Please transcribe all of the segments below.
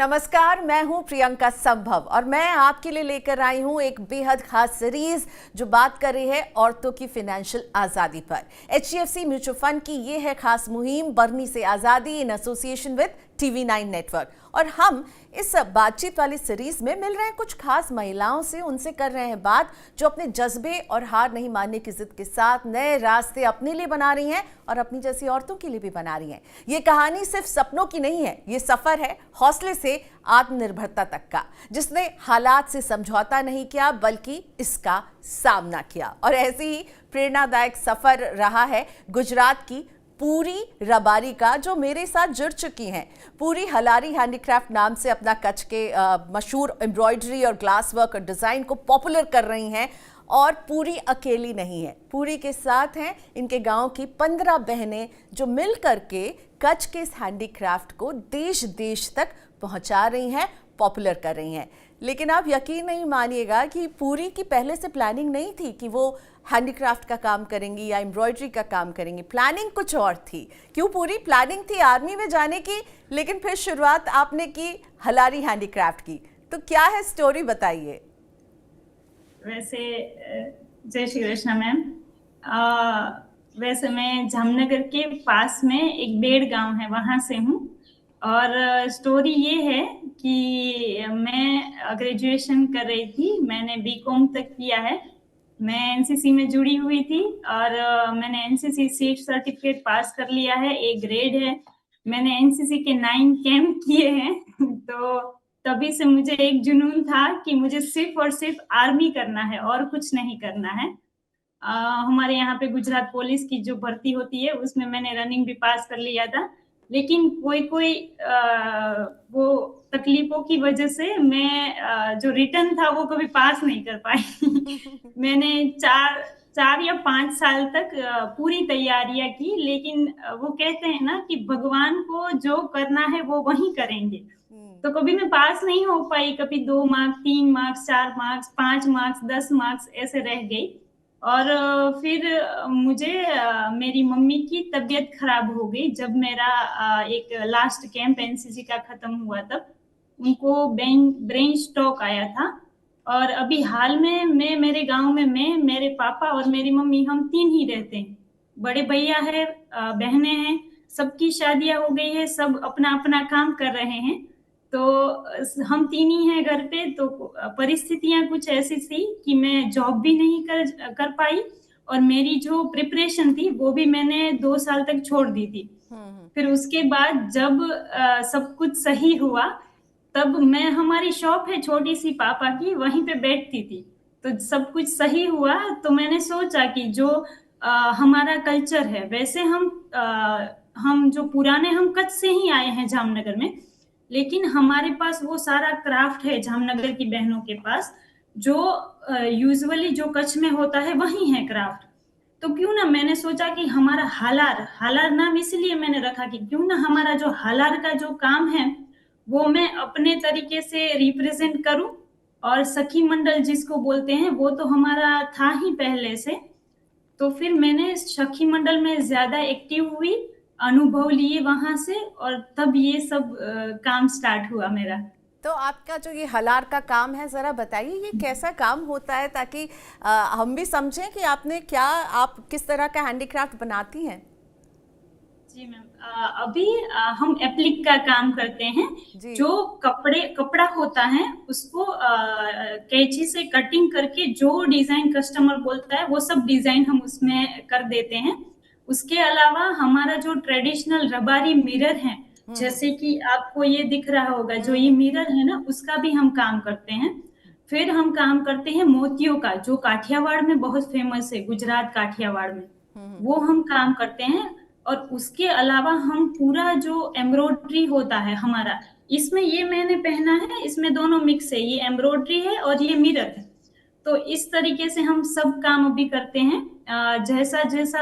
नमस्कार, मैं हूं प्रियंका संभव और मैं आपके लिए लेकर आई हूं एक बेहद खास सीरीज जो बात कर रही है औरतों की फाइनेंशियल आज़ादी पर। HDFC म्यूचुअल फंड की ये है खास मुहिम बरनी से आज़ादी in association with TV9 network. और हम इस बातचीत वाली सीरीज में मिल रहे हैं कुछ खास महिलाओं से, उनसे कर रहे हैं बात जो अपने जज्बे और हार नहीं मानने की जिद के साथ नए रास्ते अपने लिए बना रही हैं और अपनी जैसी औरतों के लिए भी बना रही हैं। ये कहानी सिर्फ सपनों की नहीं है, ये सफर है हौसले से आत्मनिर्भरता तक का, जिसने हालात से समझौता नहीं किया बल्कि इसका सामना किया। और ऐसे ही प्रेरणादायक सफर रहा है गुजरात की पूरी रबारी का, जो मेरे साथ जुड़ चुकी हैं। पूरी हलारी हैंडीक्राफ्ट नाम से अपना कच्छ के मशहूर एम्ब्रॉयडरी और ग्लास वर्क और डिज़ाइन को पॉपुलर कर रही हैं। और पूरी अकेली नहीं है, पूरी के साथ हैं इनके गांव की 15 बहनें जो मिल करके कच्छ के इस हैंडीक्राफ्ट को देश देश तक पहुंचा रही हैं, पॉपुलर कर रही हैं। लेकिन आप यकीन नहीं मानिएगा कि पूरी की पहले से प्लानिंग नहीं थी कि वो हैंडीक्राफ्ट का काम करेंगी या एम्ब्रॉयडरी का काम करेंगी। प्लानिंग कुछ और थी। क्यों? पूरी प्लानिंग थी आर्मी में जाने की, लेकिन फिर शुरुआत आपने की हलारी हैंडीक्राफ्ट की। तो क्या है स्टोरी, बताइए। वैसे जय श्री कृष्ण मैम। वैसे मैं जामनगर के पास में एक बेड़ गांव है, वहां से हूँ। और स्टोरी ये है कि मैं ग्रेजुएशन कर रही थी, मैंने BCom तक किया है। मैं NCC में जुड़ी हुई थी और मैंने NCC सीट सर्टिफिकेट पास कर लिया है, A ग्रेड है। मैंने NCC के 9 कैंप किए हैं तो तभी से मुझे एक जुनून था कि मुझे सिर्फ और सिर्फ आर्मी करना है और कुछ नहीं करना है। हमारे यहाँ पे गुजरात पुलिस की जो भर्ती होती है उसमें मैंने रनिंग भी पास कर लिया था, लेकिन कोई वो तकलीफों की वजह से मैं जो रिटर्न था वो कभी पास नहीं कर पाई। मैंने 4 या 5 साल तक पूरी तैयारियां की, लेकिन वो कहते हैं ना कि भगवान को जो करना है वो वही करेंगे। तो कभी मैं पास नहीं हो पाई, कभी 2 marks, 3 marks, 4 marks, 5 marks, 10 marks ऐसे रह गई। और फिर मुझे मेरी मम्मी की तबीयत खराब हो गई जब मेरा एक लास्ट कैंप NCC का खत्म हुआ, तब उनको ब्रेन स्ट्रोक आया था। और अभी हाल में मैं मेरे गांव में मेरे पापा और मेरी मम्मी, हम 3 ही रहते हैं। बड़े भैया है, बहनें हैं, सबकी शादियां हो गई है, सब अपना अपना काम कर रहे हैं। तो हम 3 ही हैं घर पे। तो परिस्थितियां कुछ ऐसी थी कि मैं जॉब भी नहीं कर पाई और मेरी जो प्रिपरेशन थी वो भी मैंने 2 साल तक छोड़ दी थी। फिर उसके बाद जब सब कुछ सही हुआ, तब मैं, हमारी शॉप है छोटी सी पापा की, वहीं पे बैठती थी। तो सब कुछ सही हुआ तो मैंने सोचा कि जो हमारा कल्चर है, वैसे हम जो पुराने, हम कच्छ से ही आए हैं जामनगर में, लेकिन हमारे पास वो सारा क्राफ्ट है जामनगर की बहनों के पास, जो यूजुअली जो कच्छ में होता है वही है क्राफ्ट। तो क्यों ना, मैंने सोचा कि हमारा हालार नाम इसलिए मैंने रखा कि क्यों ना हमारा जो हालार का जो काम है वो मैं अपने तरीके से रिप्रेजेंट करूं। और सखी मंडल जिसको बोलते हैं वो तो हमारा था ही पहले से। तो फिर मैंने सखी मंडल में ज्यादा एक्टिव हुई, अनुभव लिए वहां से, और तब ये सब काम स्टार्ट हुआ मेरा। तो आपका जो ये हलार का काम है, जरा बताइए ये कैसा काम होता है, ताकि हम भी समझें कि आप किस तरह का हैंडीक्राफ्ट बनाती हैं। जी मैम, अभी हम एप्लिक का काम करते हैं। जो कपड़ा होता है उसको कैंची से कटिंग करके जो डिजाइन कस्टमर बोलता है वो सब डिजाइन हम उसमें कर देते हैं। उसके अलावा हमारा जो ट्रेडिशनल रबारी मिरर है, जैसे कि आपको ये दिख रहा होगा, जो ये मिरर है ना, उसका भी हम काम करते हैं। फिर हम काम करते हैं मोतियों का, जो काठियावाड़ में बहुत फेमस है, गुजरात काठियावाड़ में, वो हम काम करते हैं। और उसके अलावा हम पूरा जो एम्ब्रॉयडरी होता है हमारा, इसमें ये मैंने पहना है, इसमें दोनों मिक्स है, ये एम्ब्रॉयडरी है और ये मिरर है। तो इस तरीके से हम सब काम अभी करते हैं। जैसा जैसा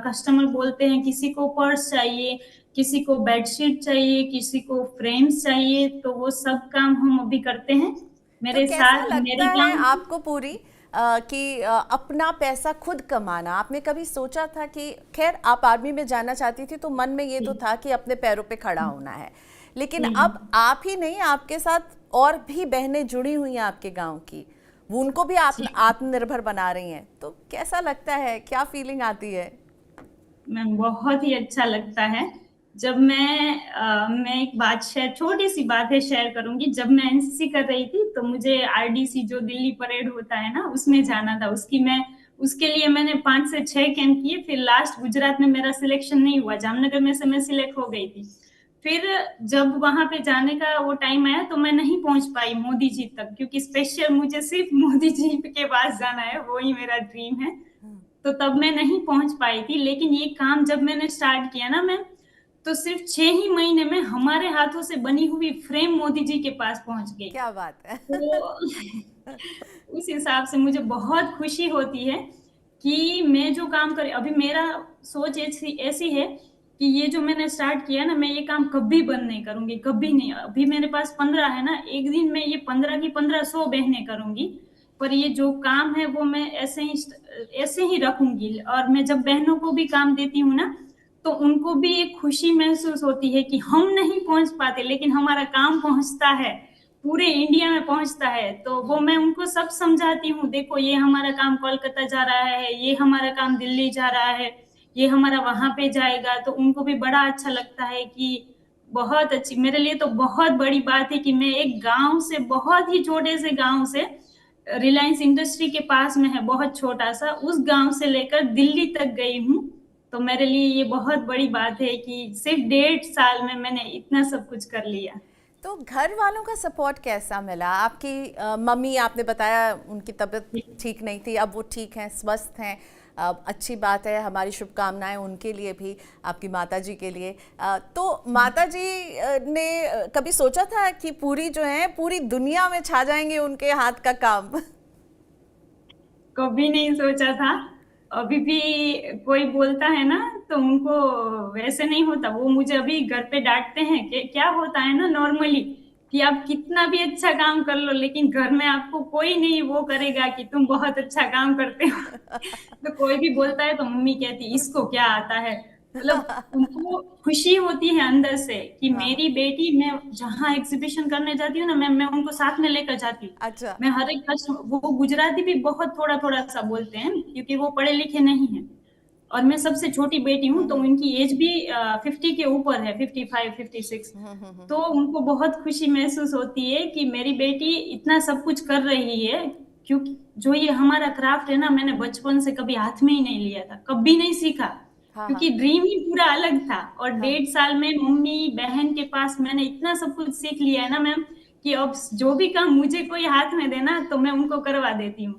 कस्टमर बोलते हैं, किसी को पर्स चाहिए, किसी को बेडशीट चाहिए, किसी को फ्रेम्स चाहिए, तो वो सब काम हम अभी करते हैं। मेरे तो कैसा साथ लगता मेरे है गांव आपको पूरी कि अपना पैसा खुद कमाना? आपने कभी सोचा था कि, खैर आप आर्मी में जाना चाहती थी तो मन में ये तो था कि अपने पैरों पे खड़ा होना है, लेकिन अब आप ही नहीं, आपके साथ और भी बहनें जुड़ी हुई हैं आपके गांव की, वो उनको भी आप आत्मनिर्भर बना रही हैं, तो कैसा लगता है, क्या फीलिंग आती है? मैम बहुत ही अच्छा लगता है। जब मैं एक बात शेयर, छोटी सी बात है, शेयर करूंगी। जब मैं एनसीसी कर रही थी तो मुझे आरडीसी जो दिल्ली परेड होता है ना, उसमें जाना था। उसके लिए मैंने 5 से 6 कैंप किए। फिर लास्ट गुजरात में मेरा सिलेक्शन नहीं हुआ, जामनगर में से मैं सिलेक्ट हो गई थी। फिर जब वहां पे जाने का वो टाइम आया तो मैं नहीं पहुंच पाई मोदी जी तक, क्योंकि स्पेशल मुझे सिर्फ मोदी जी के पास जाना है, वो ही मेरा ड्रीम है। तो तब मैं नहीं पहुंच पाई थी। लेकिन ये काम जब मैंने स्टार्ट किया ना मैम, तो सिर्फ 6 ही महीने में हमारे हाथों से बनी हुई फ्रेम मोदी जी के पास पहुंच गई। क्या बात है। तो उस हिसाब से मुझे बहुत खुशी होती है कि मैं जो काम कर, अभी मेरा सोच ऐसी ऐसी है कि ये जो मैंने स्टार्ट किया ना, मैं ये काम कभी बंद नहीं करूंगी, कभी नहीं। अभी मेरे पास 15 है ना, एक दिन में ये 15 की 1500 बहनें करूंगी। पर ये जो काम है वो मैं ऐसे ही रखूंगी। और मैं जब बहनों को भी काम देती हूँ ना, तो उनको भी एक खुशी महसूस होती है कि हम नहीं पहुंच पाते लेकिन हमारा काम पहुंचता है, पूरे इंडिया में पहुंचता है। तो वो मैं उनको सब समझाती हूँ, देखो ये हमारा काम कोलकाता जा रहा है, ये हमारा काम दिल्ली जा रहा है, ये हमारा वहां पे जाएगा। तो उनको भी बड़ा अच्छा लगता है कि बहुत अच्छी, मेरे लिए तो बहुत बड़ी बात है कि मैं एक गांव से, बहुत ही छोटे से गांव से, रिलायंस इंडस्ट्री के पास में है बहुत छोटा सा, उस गांव से लेकर दिल्ली तक गई हूँ। तो मेरे लिए ये बहुत बड़ी बात है कि सिर्फ 1.5 साल में मैंने इतना सब कुछ कर लिया। तो घर वालों का सपोर्ट कैसा मिला? आपकी मम्मी, आपने बताया उनकी तबीयत ठीक नहीं थी, अब वो ठीक हैं, स्वस्थ हैं, अच्छी बात है, हमारी शुभकामनाएं उनके लिए भी, आपकी माता जी के लिए। तो माता जी ने कभी सोचा था कि पूरी जो है पूरी दुनिया में छा जाएंगे उनके हाथ का काम? कभी नहीं सोचा था। अभी भी कोई बोलता है ना, तो उनको वैसे नहीं होता। वो मुझे अभी घर पे डांटते हैं कि क्या होता है ना नॉर्मली, कि आप कितना भी अच्छा काम कर लो लेकिन घर में आपको कोई नहीं वो करेगा कि तुम बहुत अच्छा काम करते हो। तो कोई भी बोलता है तो मम्मी कहती इसको क्या आता है। मतलब उनको खुशी होती है अंदर से कि हाँ। मेरी बेटी, मैं जहाँ एग्जीबिशन करने जाती हूँ ना, मैं उनको साथ में लेकर जाती हूँ। अच्छा। मैं हर एक कस्टमर, वो गुजराती भी बहुत थोड़ा थोड़ा सा बोलते हैं क्योंकि वो पढ़े लिखे नहीं है। और मैं सबसे छोटी बेटी हूँ, तो उनकी एज भी 50 के ऊपर है, 55 56। तो उनको बहुत खुशी महसूस होती है कि मेरी बेटी इतना सब कुछ कर रही है। क्योंकि जो ये हमारा क्राफ्ट है ना, मैंने बचपन से कभी हाथ में ही नहीं लिया था, कभी नहीं सीखा, हाँ हाँ क्योंकि ड्रीम ही पूरा अलग था। और हाँ। 1.5 साल में मम्मी बहन के पास मैंने इतना सब कुछ सीख लिया है ना मैम, कि अब जो भी काम मुझे कोई हाथ में देना तो मैं उनको करवा देती हूँ।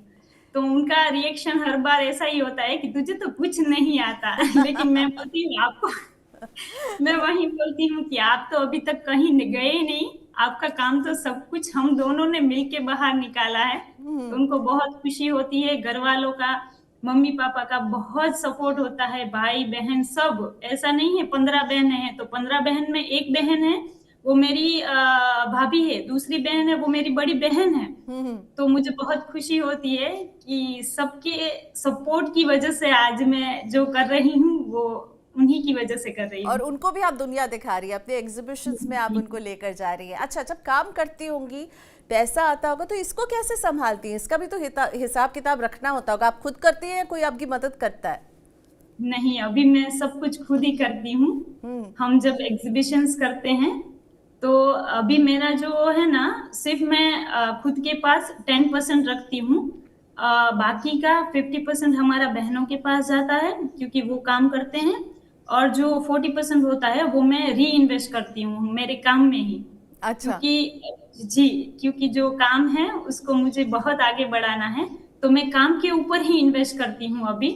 तो उनका रिएक्शन हर बार ऐसा ही होता है कि तुझे तो कुछ नहीं आता। लेकिन मैं बोलती हूँ आपको, मैं वही बोलती हूँ कि आप तो अभी तक कहीं गए नहीं, आपका काम तो सब कुछ हम दोनों ने मिलके बाहर निकाला है। तो उनको बहुत खुशी होती है। घर वालों का, मम्मी पापा का बहुत सपोर्ट होता है, भाई बहन सब। ऐसा नहीं है 15 बहन है तो 15 बहन में एक बहन है वो मेरी भाभी है, दूसरी बहन है वो मेरी बड़ी बहन है। तो मुझे बहुत खुशी होती है कि सबके सपोर्ट की वजह से आज मैं जो कर रही हूँ वो उन्हीं की वजह से कर रही और हूँ। उनको भी आप दुनिया दिखा रही है, अपने एग्जीबिशंस में आप उनको लेकर जा रही है। अच्छा, जब काम करती होंगी, पैसा आता होगा, तो इसको कैसे संभालती हैं? इसका भी तो हिसाब किताब रखना होता होगा। आप खुद करती हैं या कोई आपकी मदद करता है? नहीं, अभी मैं सब कुछ खुद ही करती हूँ। हम जब एग्जीबिशंस करते हैं तो अभी मेरा जो है ना, सिर्फ मैं खुद के पास 10% रखती हूँ। बाकी का 50% हमारा बहनों के पास जाता है क्योंकि वो काम करते हैं। और जो 40% होता है वो मैं री इन्वेस्ट करती हूँ मेरे काम में ही। अच्छा। क्योंकि जी, क्योंकि जो काम है उसको मुझे बहुत आगे बढ़ाना है, तो मैं काम के ऊपर ही इन्वेस्ट करती हूँ अभी।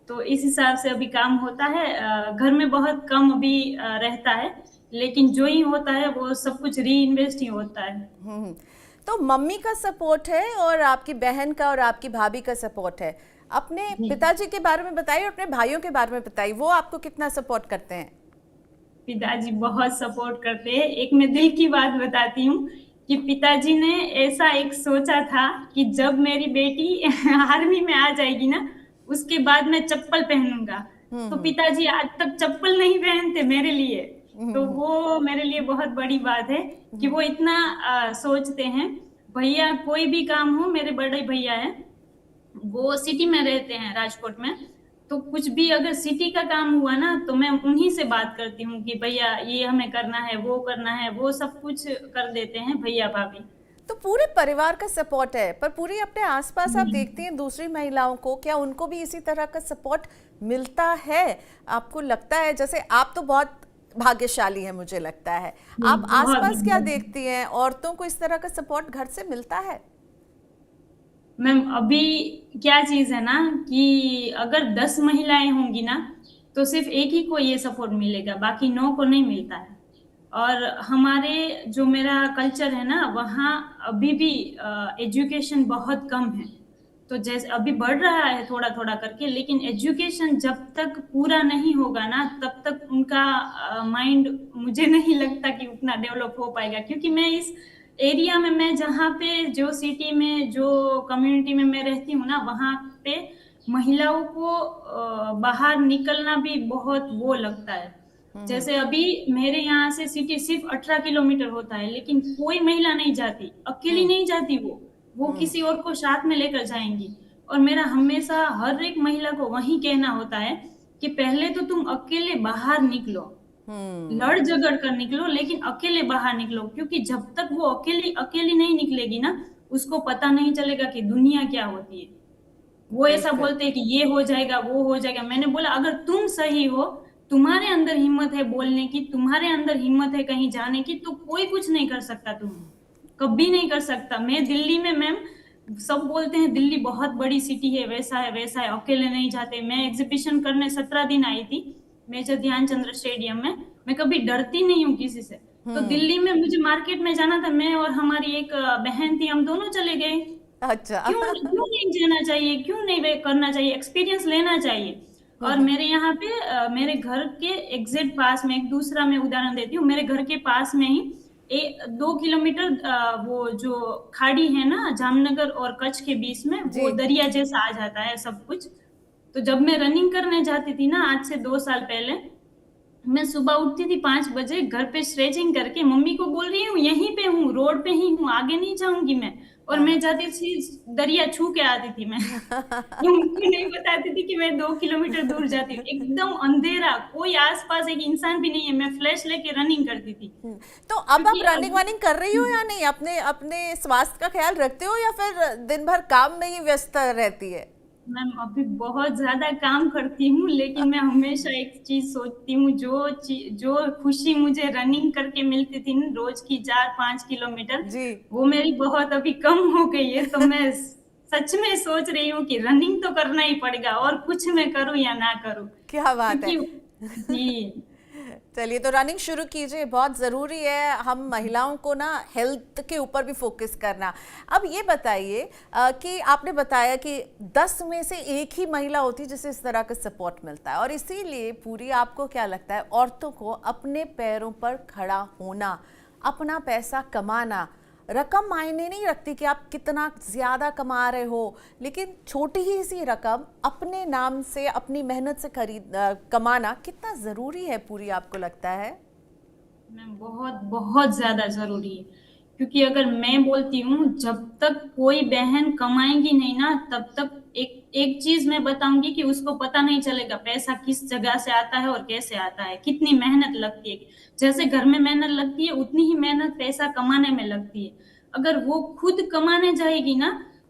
तो इस हिसाब से अभी काम होता है। घर में बहुत कम अभी रहता है, लेकिन जो ही होता है वो सब कुछ री इन्वेस्ट ही होता है। तो मम्मी का सपोर्ट है और आपकी बहन का और आपकी भाभी का सपोर्ट है। अपने पिताजी के बारे में बताइए और अपने भाइयों के बारे में बताइए, वो आपको कितना सपोर्ट करते हैं? पिताजी बहुत सपोर्ट करते हैं। एक मैं दिल की बात बताती हूँ कि पिताजी ने ऐसा एक सोचा था कि जब मेरी बेटी आर्मी में आ जाएगी ना, उसके बाद मैं चप्पल पहनूंगा। तो पिताजी आज तक चप्पल नहीं पहनते मेरे लिए, तो वो मेरे लिए बहुत बड़ी बात है कि वो इतना सोचते हैं। भैया कोई भी काम हो, मेरे बड़े भैया हैं, वो सिटी में रहते हैं, राजकोट में। तो कुछ भी अगर सिटी का काम हुआ ना, तो मैं उन्हीं से बात करती हूँ कि भैया ये हमें करना है, वो करना है, वो सब कुछ कर देते हैं भैया भाभी। तो पूरे परिवार का सपोर्ट है, पर पूरे अपने आसपास आप हम्म। देखती हैं दूसरी महिलाओं को, क्या उनको भी इसी तरह का सपोर्ट मिलता है? आपको लगता है, जैसे आप तो बहुत भाग्यशाली हैं मुझे लगता है, आप बहुत आसपास क्या बहुत। देखती हैं, औरतों को इस तरह का सपोर्ट घर से मिलता है? मैम अभी क्या चीज है ना कि अगर 10 महिलाएं होंगी ना, तो सिर्फ एक ही को ये सपोर्ट मिलेगा, बाकी 9 को नहीं मिलता है। और हमारे जो मेरा कल्चर है ना, वहाँ अभी भी एजुकेशन बहुत कम है। तो जैसे अभी बढ़ रहा है थोड़ा थोड़ा करके, लेकिन एजुकेशन जब तक पूरा नहीं होगा ना, तब तक उनका माइंड मुझे नहीं लगता कि उतना डेवलप हो पाएगा। क्योंकि मैं इस एरिया में, मैं जहाँ पे, जो सिटी में, जो कम्युनिटी में मैं रहती हूँ ना, वहाँ पे महिलाओं को बाहर निकलना भी बहुत वो लगता है। जैसे अभी मेरे यहाँ से सिटी सिर्फ 18 किलोमीटर होता है, लेकिन कोई महिला नहीं जाती, अकेली नहीं जाती। वो किसी और को साथ में लेकर जाएंगी। और मेरा हमेशा हर एक महिला को वही कहना होता है कि पहले तो तुम अकेले बाहर निकलो, लड़ झगड़ कर निकलो, लेकिन अकेले बाहर निकलो। क्योंकि जब तक वो अकेली अकेली नहीं निकलेगी ना, उसको पता नहीं चलेगा कि दुनिया क्या होती है। वो ऐसा बिल्कुल। बोलते हैं कि ये हो जाएगा, वो हो जाएगा। मैंने बोला अगर तुम सही हो, तुम्हारे अंदर हिम्मत है बोलने की, तुम्हारे अंदर हिम्मत है कहीं जाने की, तो कोई कुछ नहीं कर सकता तुम्हें, कभी नहीं कर सकता। मैं दिल्ली में, मैम सब बोलते हैं दिल्ली बहुत बड़ी सिटी है, वैसा है वैसा है, अकेले नहीं जाते। मैं एग्जीबिशन करने 17 दिन आई थी मेजर ध्यानचंद्र स्टेडियम में। मैं कभी डरती नहीं हूँ किसी से। तो दिल्ली में मुझे मार्केट में जाना था, मैं और हमारी एक बहन थी, हम दोनों चले गए। अच्छा। क्यों क्यों नहीं जाना चाहिए, क्यों नहीं वे करना चाहिए, एक्सपीरियंस लेना चाहिए। और मेरे यहाँ पे मेरे घर के एग्जैक्ट पास में, एक दूसरा मैं उदाहरण देती हूँ, मेरे घर के पास में ही 2 किलोमीटर वो जो खाड़ी है ना जामनगर और कच्छ के बीच में, जी। वो दरिया जैसा आ जाता है सब कुछ। तो जब मैं रनिंग करने जाती थी ना, आज से 2 साल पहले, मैं सुबह उठती थी 5 बजे, घर पे स्ट्रेचिंग करके मम्मी को बोल रही हूँ यहीं पे हूँ, रोड पे ही हूँ, आगे नहीं जाऊंगी मैं। और मैं हाँ। जाती थी, दरिया छू के आती थी मैं। उनको नहीं बताती थी कि मैं 2 किलोमीटर दूर जाती हूँ। एकदम अंधेरा, कोई आसपास एक इंसान भी नहीं है, मैं फ्लैश लेके रनिंग करती थी। तो अब आप क्योंकि रनिंग वनिंग कर रही हो या नहीं? अपने अपने स्वास्थ्य का ख्याल रखते हो या फिर दिन भर काम में ही व्यस्त रहती है? मैम अभी बहुत ज्यादा काम करती हूँ, लेकिन मैं हमेशा एक चीज सोचती हूँ, जो खुशी मुझे रनिंग करके मिलती थी ना, रोज की 4-5 किलोमीटर, जी। वो मेरी बहुत अभी कम हो गई है। तो मैं सच में सोच रही हूँ कि रनिंग तो करना ही पड़ेगा, और कुछ मैं करूँ या ना करूँ। क्या बात है। क्योंकि जी। चलिए, तो रनिंग शुरू कीजिए, बहुत ज़रूरी है हम महिलाओं को ना हेल्थ के ऊपर भी फोकस करना। अब ये बताइए कि आपने बताया कि 10 में से एक ही महिला होती है जिसे इस तरह का सपोर्ट मिलता है, और इसीलिए पूरी, आपको क्या लगता है, औरतों को अपने पैरों पर खड़ा होना, अपना पैसा कमाना, रकम मायने नहीं रखती कि आप कितना ज़्यादा कमा रहे हो, लेकिन छोटी ही सी रकम अपने नाम से, अपनी मेहनत से कमाना कितना ज़रूरी है पूरी, आपको लगता है? मैम बहुत बहुत ज्यादा जरूरी है। क्योंकि अगर मैं बोलती हूँ, जब तक कोई बहन कमाएंगी नहीं ना, तब तक एक एक चीज मैं बताऊंगी कि उसको पता नहीं चलेगा पैसा किस जगह से आता है और कैसे आता है, कितनी मेहनत लगती है। जैसे घर में मेहनत लगती है, उतनी ही मेहनत पैसा कमाने में लगती है। अगर वो खुद कमाने जाएगी ना,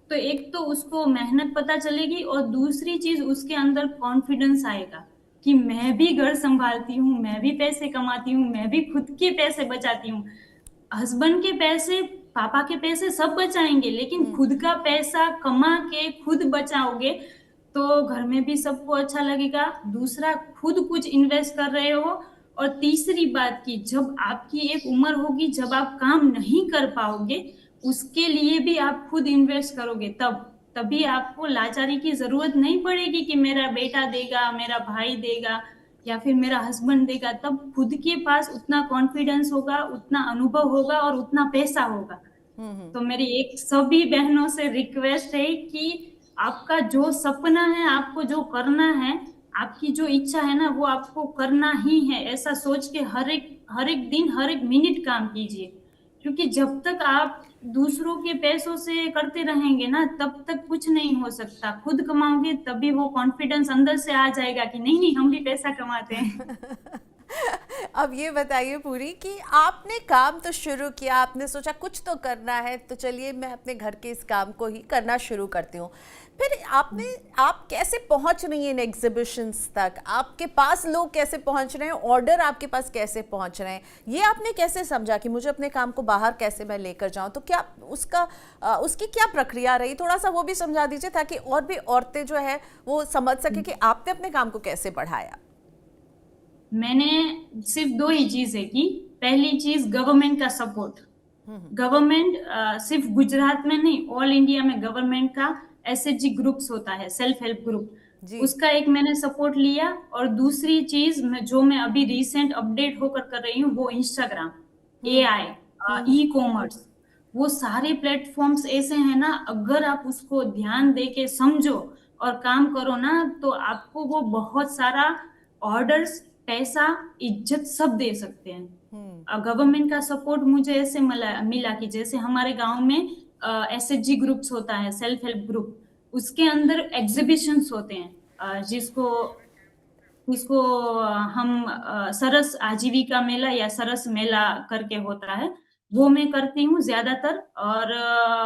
तो एक तो उसको मेहनत पता चलेगी, और दूसरी चीज उसके अंदर कॉन्फिडेंस आएगा कि मैं भी घर संभालती हूँ, मैं भी पैसे कमाती हूँ, मैं भी खुद के पैसे बचाती हूँ। हस्बैंड के पैसे, पापा के पैसे सब बचाएंगे, लेकिन खुद का पैसा कमा के खुद बचाओगे, तो घर में भी सबको अच्छा लगेगा। दूसरा, खुद कुछ इन्वेस्ट कर रहे हो। और तीसरी बात की, जब आपकी एक उम्र होगी जब आप काम नहीं कर पाओगे, उसके लिए भी आप खुद इन्वेस्ट करोगे, तभी आपको लाचारी की जरूरत नहीं पड़ेगी कि मेरा बेटा देगा, मेरा भाई देगा, या फिर मेरा हस्बैंड देगा। तब खुद के पास उतना कॉन्फिडेंस होगा, उतना अनुभव होगा, और उतना पैसा होगा। तो मेरी एक सभी बहनों से रिक्वेस्ट है कि आपका जो सपना है, आपको जो करना है, आपकी जो इच्छा है ना वो आपको करना ही है, ऐसा सोच के हर एक दिन हर एक मिनट काम कीजिए। क्योंकि जब तक आप दूसरों के पैसों से करते रहेंगे ना तब तक कुछ नहीं हो सकता। खुद कमाओगे तभी वो कॉन्फिडेंस अंदर से आ जाएगा कि नहीं नहीं हम भी पैसा कमाते हैं। अब ये बताइए पूरी कि आपने काम तो शुरू किया, आपने सोचा कुछ तो करना है, तो चलिए मैं अपने घर के इस काम को ही करना शुरू करती हूँ। फिर आप कैसे पहुंच रही हैं इन एग्जीबिशंस तक? आपके पास लोग कैसे पहुंच रहे हैं? ऑर्डर आपके पास कैसे पहुंच रहे हैं? ये आपने कैसे समझा कि मुझे अपने काम को बाहर कैसे मैं लेकर जाऊं? तो क्या उसकी क्या प्रक्रिया रही? थोड़ा सा वो भी समझा दीजिए ताकि और भी औरतें जो है वो समझ सके कि आपने अपने काम को कैसे बढ़ाया। मैंने सिर्फ दो ही चीजें की। पहली चीज गवर्नमेंट का सपोर्ट। गवर्नमेंट सिर्फ गुजरात में नहीं ऑल इंडिया में गवर्नमेंट का एसएचजी ग्रुप्स होता है, सेल्फ हेल्प ग्रुप, जी। उसका एक मैंने सपोर्ट लिया। और दूसरी चीज जो मैं अभी रिसेंट अपडेट होकर कर रही हूँ वो इंस्टाग्राम, एआई, ई कॉमर्स, वो सारे प्लेटफॉर्म्स ऐसे हैं ना, अगर आप उसको ध्यान दे के समझो और काम करो ना तो आपको वो बहुत सारा ऑर्डर्स, पैसा, इज्जत सब दे सकते हैं। गवर्नमेंट का सपोर्ट मुझे ऐसे मिला कि जैसे हमारे गांव में एसएचजी ग्रुप्स होता है, सेल्फ हेल्प ग्रुप, उसके अंदर एग्जीबिशंस होते हैं, जिसको जिसको हम सरस आजीविका मेला या सरस मेला करके होता है, वो मैं करती हूँ ज्यादातर। और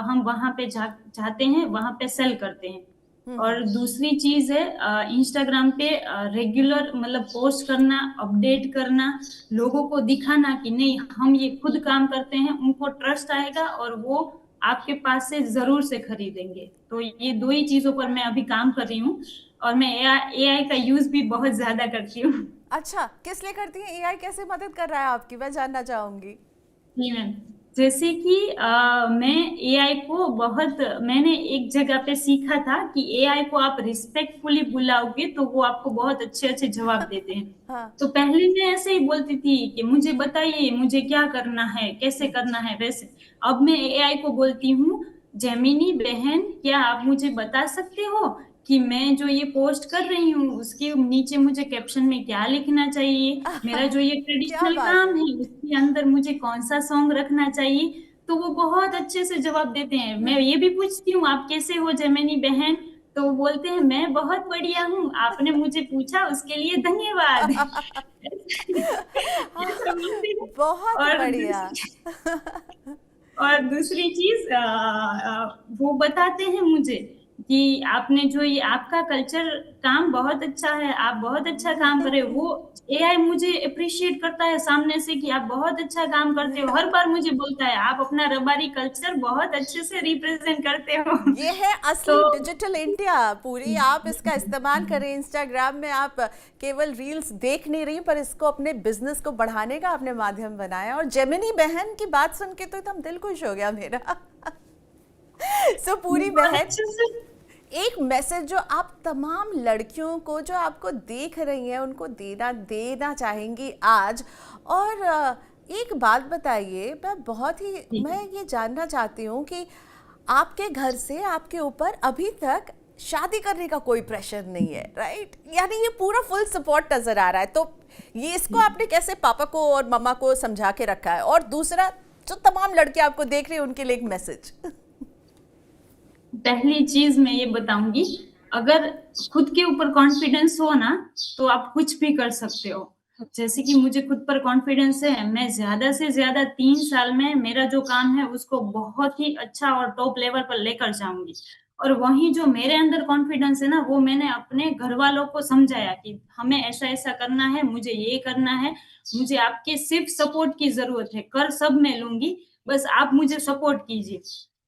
हम वहां पे जाते हैं, वहां पे सेल करते हैं। और दूसरी चीज है इंस्टाग्राम पे रेगुलर मतलब पोस्ट करना, अपडेट करना, लोगों को दिखाना कि नहीं हम ये खुद काम करते हैं, उनको ट्रस्ट आएगा और वो आपके पास से जरूर से खरीदेंगे। तो ये दो ही चीजों पर मैं अभी काम कर रही हूँ। और मैं एआई का यूज भी बहुत ज्यादा करती हूँ। अच्छा, किस लिए करती हैं? एआई कैसे मदद कर रहा है आपकी, मैं जानना चाहूंगी। जी मैम, जैसे कि मैं एआई को बहुत, मैंने एक जगह पे सीखा था कि एआई को आप रिस्पेक्टफुली बुलाओगे तो वो आपको बहुत अच्छे अच्छे जवाब देते हैं। हाँ। तो पहले मैं ऐसे ही बोलती थी कि मुझे बताइए मुझे क्या करना है, कैसे करना है वैसे। अब मैं एआई को बोलती हूँ, जेमिनी बहन क्या आप मुझे बता सकते हो कि मैं जो ये पोस्ट कर रही हूँ उसके नीचे मुझे कैप्शन में क्या लिखना चाहिए, मेरा जो ये क्या ट्रेडिशनल बात काम है। है उसके अंदर मुझे कौन सा सॉन्ग रखना चाहिए। तो वो बहुत अच्छे से जवाब देते हैं। मैं ये भी पूछती हूँ आप कैसे हो जेमिनी बहन, तो वो बोलते हैं मैं बहुत बढ़िया हूँ, आपने मुझे पूछा उसके लिए धन्यवाद। ऐसा बोलते हैं। बहुत और बढ़िया। और दूसरी चीज वो बताते हैं मुझे कि आपने जो ये आपका कल्चर काम बहुत अच्छा है, आप बहुत अच्छा काम कर रहे हो। वो एआई मुझे अप्रिशिएट करता है सामने से कि आप बहुत अच्छा काम करते हो। हर बार मुझे बोलता है आप अपना रबारी कल्चर बहुत अच्छे से रिप्रेजेंट करते हो। ये है असली तो डिजिटल इंडिया। पूरी आप इसका इस्तेमाल करें। इंस्टाग्राम में आप केवल रील्स देख नहीं रही, पर इसको अपने बिजनेस को बढ़ाने का आपने माध्यम बनाया। और जेमिनी बहन की बात सुन के तो एकदम दिल खुश हो गया मेरा। सो पूरी बहुत बहन, अच्छे से एक मैसेज जो आप तमाम लड़कियों को जो आपको देख रही हैं उनको देना देना चाहेंगी आज। और एक बात बताइए, मैं ये जानना चाहती हूँ कि आपके घर से आपके ऊपर अभी तक शादी करने का कोई प्रेशर नहीं है, राइट? यानी ये पूरा फुल सपोर्ट नजर आ रहा है। तो ये इसको आपने कैसे पापा को और मम्मा को समझा के रखा है? और दूसरा, जो तमाम लड़के आपको देख रहे हैं उनके लिए एक मैसेज। पहली चीज मैं ये बताऊंगी, अगर खुद के ऊपर कॉन्फिडेंस हो ना तो आप कुछ भी कर सकते हो। जैसे कि मुझे खुद पर कॉन्फिडेंस है, मैं ज्यादा से ज्यादा 3 साल में मेरा जो काम है उसको बहुत ही अच्छा और टॉप लेवल पर लेकर जाऊंगी। और वहीं जो मेरे अंदर कॉन्फिडेंस है ना वो मैंने अपने घर वालों को समझाया कि हमें ऐसा ऐसा करना है, मुझे ये करना है, मुझे आपके सिर्फ सपोर्ट की जरूरत है, कर सब मैं लूंगी, बस आप मुझे सपोर्ट कीजिए।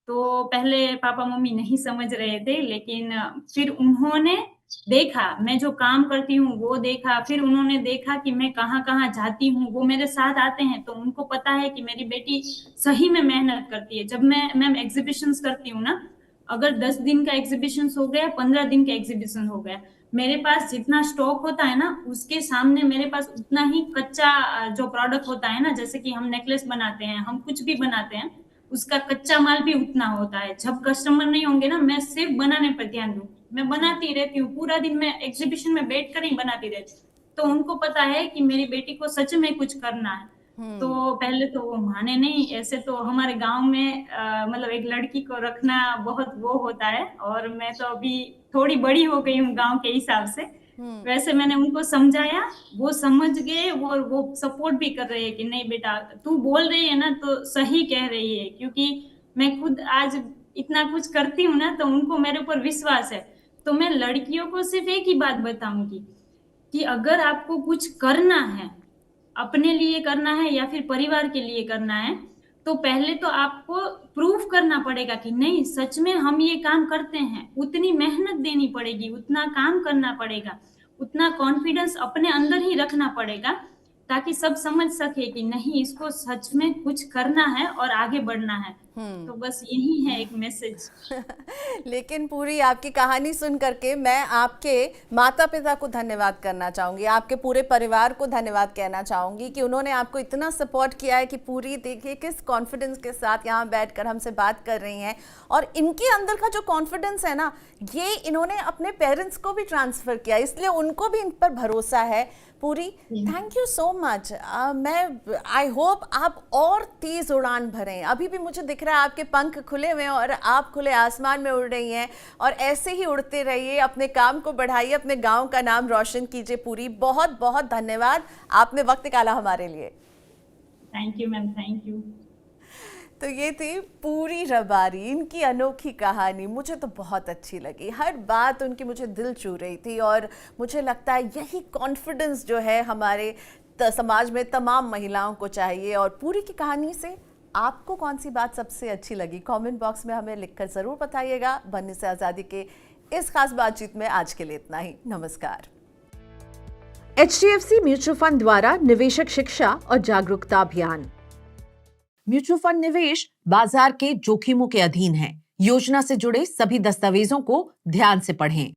तो पहले पापा मम्मी नहीं समझ रहे थे, लेकिन फिर उन्होंने देखा मैं जो काम करती हूँ वो देखा, फिर उन्होंने देखा कि मैं कहाँ कहाँ जाती हूँ, वो मेरे साथ आते हैं तो उनको पता है कि मेरी बेटी सही में मेहनत करती है। जब मैं एग्जीबिशंस करती हूँ ना, अगर 10 दिन का एग्जीबिशन हो गया, 15 दिन का एग्जीबिशन हो गया, मेरे पास जितना स्टॉक होता है ना उसके सामने मेरे पास उतना ही कच्चा जो प्रोडक्ट होता है ना, जैसे कि हम नेकलेस बनाते हैं, हम कुछ भी बनाते हैं, उसका कच्चा माल भी उतना होता है। जब कस्टमर नहीं होंगे ना मैं सिर्फ बनाने पर ध्यान दूं, मैं बनाती रहती हूँ, पूरा दिन मैं एग्जीबिशन में बैठ कर ही बनाती रहती हूँ। तो उनको पता है कि मेरी बेटी को सच में कुछ करना है। तो पहले तो वो माने नहीं। ऐसे तो हमारे गांव में मतलब एक लड़की को रखना बहुत वो होता है, और मैं तो अभी थोड़ी बड़ी हो गई हूँ गांव के हिसाब से। वैसे मैंने उनको समझाया, वो समझ गए, वो सपोर्ट भी कर रहे हैं कि नहीं बेटा, तू बोल रही है ना तो सही कह रही है। क्योंकि मैं खुद आज इतना कुछ करती हूँ ना, तो उनको मेरे ऊपर विश्वास है। तो मैं लड़कियों को सिर्फ एक ही बात बताऊंगी कि अगर आपको कुछ करना है, अपने लिए करना है या फिर परिवार के लिए करना है, तो पहले तो आपको प्रूफ करना पड़ेगा कि नहीं सच में हम ये काम करते हैं। उतनी मेहनत देनी पड़ेगी, उतना काम करना पड़ेगा, उतना कॉन्फिडेंस अपने अंदर ही रखना पड़ेगा, ताकि सब समझ सके कि नहीं इसको सच में कुछ करना है और आगे बढ़ना है। तो बस यही है एक मैसेज। लेकिन पूरी आपकी कहानी सुन करके मैं आपके माता पिता को धन्यवाद करना चाहूँगी, आपके पूरे परिवार को धन्यवाद कहना चाहूँगी कि उन्होंने आपको इतना सपोर्ट किया है कि पूरी देखिए किस कॉन्फिडेंस के साथ यहाँ बैठकर हमसे बात कर रही हैं। और इनके अंदर का जो कॉन्फिडेंस है ना, ये इन्होंने अपने पेरेंट्स को भी ट्रांसफ़र किया, इसलिए उनको भी इन पर भरोसा है। पूरी, थैंक यू सो मच। मैं आई होप आप और तेज़ उड़ान भरें। अभी भी मुझे दिख रहा है आपके पंख खुले हुए हैं और आप खुले आसमान में उड़ रही हैं, और ऐसे ही उड़ते रहिए, अपने काम को बढ़ाइए, अपने गांव का नाम रोशन कीजिए। पूरी, बहुत बहुत धन्यवाद, आपने वक्त निकाला हमारे लिए। Thank you ma'am, thank you. तो ये थी पूरी रबारी, इनकी अनोखी कहानी मुझे तो बहुत अच्छी लगी। हर बात उनकी मुझे दिल छू रही थी, और मुझे लगता है यही कॉन्फिडेंस जो है हमारे समाज में तमाम महिलाओं को चाहिए। और पूरी की कहानी से आपको कौन सी बात सबसे अच्छी लगी, कमेंट बॉक्स में हमें लिखकर ज़रूर बताइएगा। बनने से आज़ादी के इस खास बातचीत में आज के लिए इतना ही। नमस्कार। HDFC म्यूचुअल फंड द्वारा निवेशक शिक्षा और जागरूकता अभियान। म्यूचुअल फंड निवेश बाजार के जोखिमों के अधीन है। योजना से जुड़े सभी दस्तावेजों को ध्यान से पढ़ें।